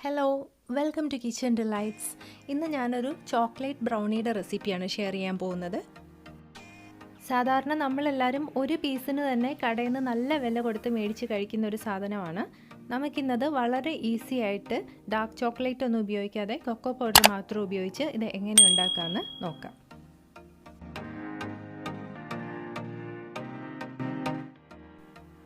Hello, welcome to kitchen delights. ഇന്ന് ഞാനൊരു chocolate ബ്രൗണിയുടെ റെസിപ്പിയാണ് ഷെയർ ചെയ്യാൻ പോകുന്നത്. സാധാരണ നമ്മളെല്ലാവരും ഒരു പീസിന് തന്നെ കടയിൽ നിന്ന് നല്ല വില കൊടുത്ത് മേടിച്ച് കഴിക്കുന്ന ഒരു സാധനമാണ്. നമുക്കിന്നത് വളരെ ഈസി ആയിട്ട് ഡാർക്ക് ചോക്ലേറ്റ് ഒന്നും ഉപയോഗിക്കാതെ കൊക്കോ പൗഡർ മാത്രം ഉപയോഗിച്ച് ഇത് എങ്ങനെ ഉണ്ടാക്കാമെന്ന് നോക്കാം.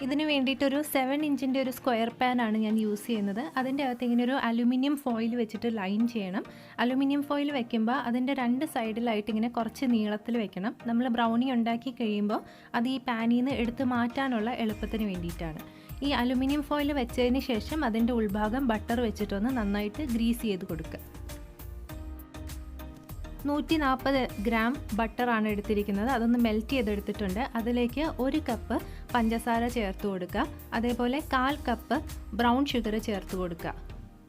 ഇതിന് വേണ്ടിയിട്ടൊരു 7 ഇഞ്ചിൻ്റെ ഒരു സ്ക്വയർ പാനാണ് ഞാൻ യൂസ് ചെയ്യുന്നത്. അതിൻ്റെ അകത്ത് ഇങ്ങനെ ഒരു അലുമിനിയം ഫോയിൽ വെച്ചിട്ട് ലൈൻ ചെയ്യണം. അലുമിനിയം ഫോയിൽ വെക്കുമ്പോൾ അതിൻ്റെ 2 സൈഡിലായിട്ട് ഇങ്ങനെ കുറച്ച് നീളത്തിൽ വെക്കണം. നമ്മൾ ബ്രൗണി ഉണ്ടാക്കി കഴിയുമ്പോൾ അത് ഈ പാനിൽ നിന്ന് എടുത്ത് മാറ്റാനുള്ള എളുപ്പത്തിന് വേണ്ടിയിട്ടാണ്. ഈ അലുമിനിയം ഫോയിൽ വെച്ചതിന് ശേഷം അതിൻ്റെ ഉൾഭാഗം ബട്ടർ വെച്ചിട്ടൊന്ന് നന്നായിട്ട് ഗ്രീസ് ചെയ്ത് കൊടുക്കുക. 140 ഗ്രാം ബട്ടറാണ് എടുത്തിരിക്കുന്നത്. അതൊന്ന് മെൽറ്റ് ചെയ്തെടുത്തിട്ടുണ്ട്. അതിലേക്ക് 1 കപ്പ് പഞ്ചസാര ചേർത്ത് കൊടുക്കുക. അതേപോലെ 1/4 കപ്പ് ബ്രൗൺ ഷുഗർ ചേർത്ത് കൊടുക്കുക.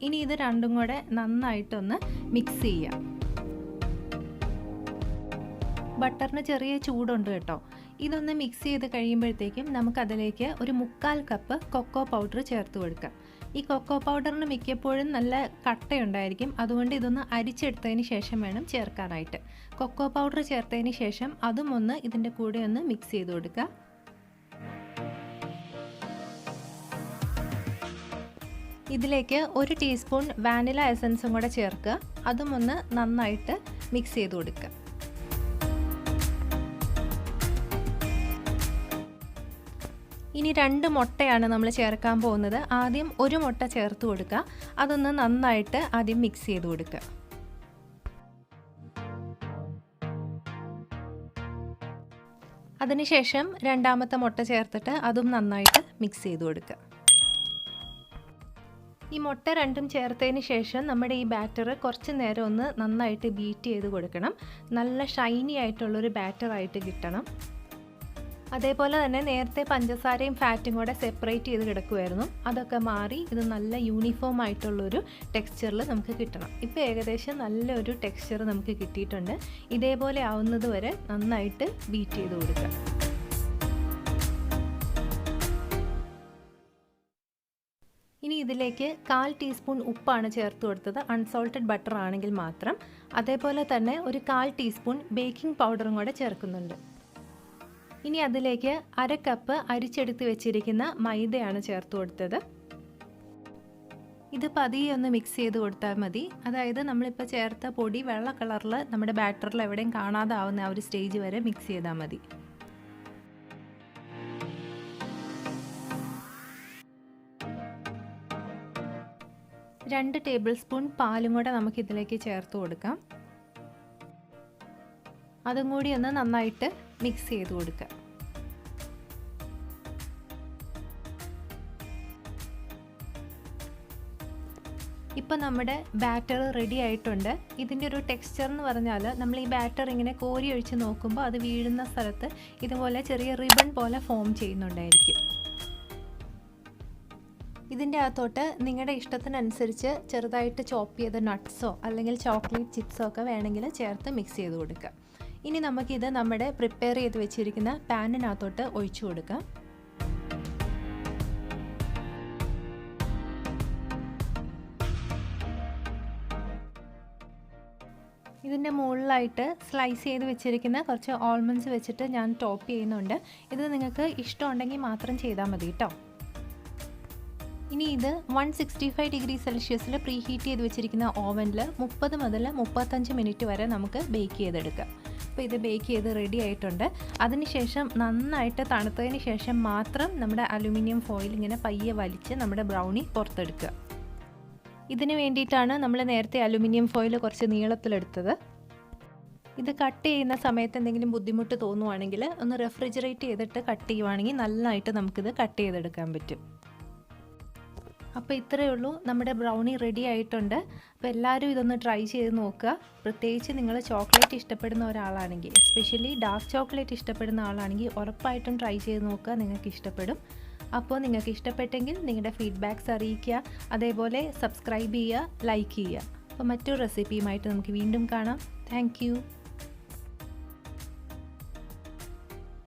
ഇനി ഇത് രണ്ടും കൂടെ നന്നായിട്ടൊന്ന് മിക്സ് ചെയ്യുക. ബട്ടറിന് ചെറിയ ചൂടുണ്ട് കേട്ടോ. ഇതൊന്ന് മിക്സ് ചെയ്ത് കഴിയുമ്പോഴത്തേക്കും നമുക്കതിലേക്ക് ഒരു 1/4 കപ്പ് കൊക്കോ പൗഡർ ചേർത്ത് കൊടുക്കാം. ഈ കൊക്കോ പൗഡറിന് മിക്കപ്പോഴും നല്ല കട്ടയുണ്ടായിരിക്കും. അതുകൊണ്ട് ഇതൊന്ന് അരിച്ചെടുത്തതിന് ശേഷം വേണം ചേർക്കാനായിട്ട്. കൊക്കോ പൗഡർ ചേർത്തതിന് ശേഷം അതും ഒന്ന് ഇതിൻ്റെ കൂടെ ഒന്ന് മിക്സ് ചെയ്ത് കൊടുക്കുക. ഇതിലേക്ക് 1 ടീസ്പൂൺ വാനില എസൻസും കൂടെ ചേർക്കുക. അതും ഒന്ന് നന്നായിട്ട് മിക്സ് ചെയ്ത് കൊടുക്കുക. ഇനി 2 മുട്ടയാണ് നമ്മൾ ചേർക്കാൻ പോകുന്നത്. ആദ്യം 1 മുട്ട ചേർത്ത് കൊടുക്കുക. അതൊന്ന് നന്നായിട്ട് ആദ്യം മിക്സ് ചെയ്ത് കൊടുക്കുക. അതിനുശേഷം രണ്ടാമത്തെ മുട്ട ചേർത്തിട്ട് അതും നന്നായിട്ട് മിക്സ് ചെയ്ത് കൊടുക്കുക. ഈ മുട്ട രണ്ടും ചേർത്തതിന് ശേഷം നമ്മുടെ ഈ ബാറ്റർ കുറച്ച് നേരം ഒന്ന് നന്നായിട്ട് ബീറ്റ് ചെയ്ത് കൊടുക്കണം. നല്ല ഷൈനി ആയിട്ടുള്ളൊരു ബാറ്ററായിട്ട് കിട്ടണം. അതേപോലെ തന്നെ നേരത്തെ പഞ്ചസാരയും ഫാറ്റും കൂടെ സെപ്പറേറ്റ് ചെയ്ത് കിടക്കുമായിരുന്നു. അതൊക്കെ മാറി ഇത് നല്ല യൂണിഫോം ആയിട്ടുള്ളൊരു ടെക്സ്ചറിൽ നമുക്ക് കിട്ടണം. ഇപ്പോൾ ഏകദേശം നല്ലൊരു ടെക്സ്ചർ നമുക്ക് കിട്ടിയിട്ടുണ്ട്. ഇതേപോലെ ആവുന്നത് വരെ നന്നായിട്ട് ബീറ്റ് ചെയ്ത് കൊടുക്കുക. ഇനി ഇതിലേക്ക് 1/4 ടീസ്പൂൺ ഉപ്പാണ് ചേർത്ത് കൊടുത്തത്, അൺസോൾട്ടഡ് ബട്ടർ ആണെങ്കിൽ മാത്രം. അതേപോലെ തന്നെ ഒരു 1/4 ടീസ്പൂൺ ബേക്കിംഗ് പൗഡറും കൂടെ ചേർക്കുന്നുണ്ട്. ഇനി അതിലേക്ക് 1/2 കപ്പ് അരിച്ചെടുത്ത് വെച്ചിരിക്കുന്ന മൈദയാണ് ചേർത്ത് കൊടുത്തത്. ഇത് പതിയെ ഒന്ന് മിക്സ് ചെയ്ത് കൊടുത്താൽ മതി. അതായത് നമ്മളിപ്പോൾ ചേർത്ത പൊടി വെള്ള കളറിൽ നമ്മുടെ ബാറ്ററിൽ എവിടെയും കാണാതാവുന്ന ആ ഒരു സ്റ്റേജ് വരെ മിക്സ് ചെയ്താൽ മതി. രണ്ട് ടേബിൾ സ്പൂൺ പാലും കൂടെ നമുക്കിതിലേക്ക് ചേർത്ത് കൊടുക്കാം. അതും കൂടി ഒന്ന് നന്നായിട്ട് മിക്സ് ചെയ്ത് കൊടുക്കുക. ഇപ്പം നമ്മുടെ ബാറ്റർ റെഡി ആയിട്ടുണ്ട്. ഇതിൻ്റെ ഒരു ടെക്സ്ചർ എന്ന് പറഞ്ഞാൽ നമ്മൾ ഈ ബാറ്റർ ഇങ്ങനെ കോരി ഒഴിച്ച് നോക്കുമ്പോൾ അത് വീഴുന്ന സ്ഥലത്ത് ഇതുപോലെ ചെറിയ റിബൺ പോലെ ഫോം ചെയ്യുന്നുണ്ടായിരിക്കും. ഇതിൻ്റെ അകത്തോട്ട് നിങ്ങളുടെ ഇഷ്ടത്തിനനുസരിച്ച് ചെറുതായിട്ട് ചോപ്പ് ചെയ്ത നട്ട്സോ അല്ലെങ്കിൽ ചോക്ലേറ്റ് ചിപ്സോ ഒക്കെ വേണമെങ്കിൽ ചേർത്ത് മിക്സ് ചെയ്ത് കൊടുക്കുക. ഇനി നമുക്കിത് നമ്മുടെ പ്രിപ്പയർ ചെയ്ത് വെച്ചിരിക്കുന്ന പാനിനകത്തോട്ട് ഒഴിച്ചു കൊടുക്കാം. ഇതിൻ്റെ മുകളിലായിട്ട് സ്ലൈസ് ചെയ്ത് വെച്ചിരിക്കുന്ന കുറച്ച് ആൽമണ്ട്സ് വെച്ചിട്ട് ഞാൻ ടോപ്പ് ചെയ്യുന്നുണ്ട്. ഇത് നിങ്ങൾക്ക് ഇഷ്ടമുണ്ടെങ്കിൽ മാത്രം ചെയ്താൽ മതി കേട്ടോ. ഇനി ഇത് 165 ഡിഗ്രി സെൽഷ്യസിൽ പ്രീ ഹീറ്റ് ചെയ്ത് വെച്ചിരിക്കുന്ന ഓവനിൽ 30 മുതൽ 35 മിനിറ്റ് വരെ നമുക്ക് ബേക്ക് ചെയ്തെടുക്കാം. അപ്പോൾ ഇത് ബേക്ക് ചെയ്ത് റെഡി ആയിട്ടുണ്ട്. അതിനുശേഷം നന്നായിട്ട് തണുത്തതിന് ശേഷം മാത്രം നമ്മുടെ അലുമിനിയം ഫോയിൽ ഇങ്ങനെ പയ്യെ വലിച്ച് നമ്മുടെ ബ്രൗണി പുറത്തെടുക്കുക. ഇതിന് വേണ്ടിയിട്ടാണ് നമ്മൾ നേരത്തെ അലുമിനിയം ഫോയിൽ കുറച്ച് നീളത്തിലെടുത്തത്. ഇത് കട്ട് ചെയ്യുന്ന സമയത്ത് എന്തെങ്കിലും ബുദ്ധിമുട്ട് തോന്നുവാണെങ്കിൽ ഒന്ന് റെഫ്രിജറേറ്റ് ചെയ്തിട്ട് കട്ട് ചെയ്യുവാണെങ്കിൽ നന്നായിട്ട് നമുക്കിത് കട്ട് ചെയ്തെടുക്കാൻ പറ്റും. അപ്പോൾ ഇത്രയേ ഉള്ളൂ, നമ്മുടെ ബ്രൗണി റെഡി ആയിട്ടുണ്ട്. അപ്പോൾ എല്ലാവരും ഇതൊന്ന് ട്രൈ ചെയ്ത് നോക്കുക. പ്രത്യേകിച്ച് നിങ്ങൾ ചോക്ലേറ്റ് ഇഷ്ടപ്പെടുന്ന ഒരാളാണെങ്കിൽ, എസ്പെഷ്യലി ഡാർക്ക് ചോക്ലേറ്റ് ഇഷ്ടപ്പെടുന്ന ആളാണെങ്കിൽ ഉറപ്പായിട്ടും ട്രൈ ചെയ്ത് നോക്കുക. നിങ്ങൾക്ക് ഇഷ്ടപ്പെടും. അപ്പോൾ നിങ്ങൾക്ക് ഇഷ്ടപ്പെട്ടെങ്കിൽ നിങ്ങളുടെ ഫീഡ്ബാക്ക്സ് അറിയിക്കുക. അതേപോലെ സബ്സ്ക്രൈബ് ചെയ്യുക, ലൈക്ക് ചെയ്യുക. അപ്പോൾ മറ്റൊരു റെസിപ്പിയുമായിട്ട് നമുക്ക് വീണ്ടും കാണാം. താങ്ക്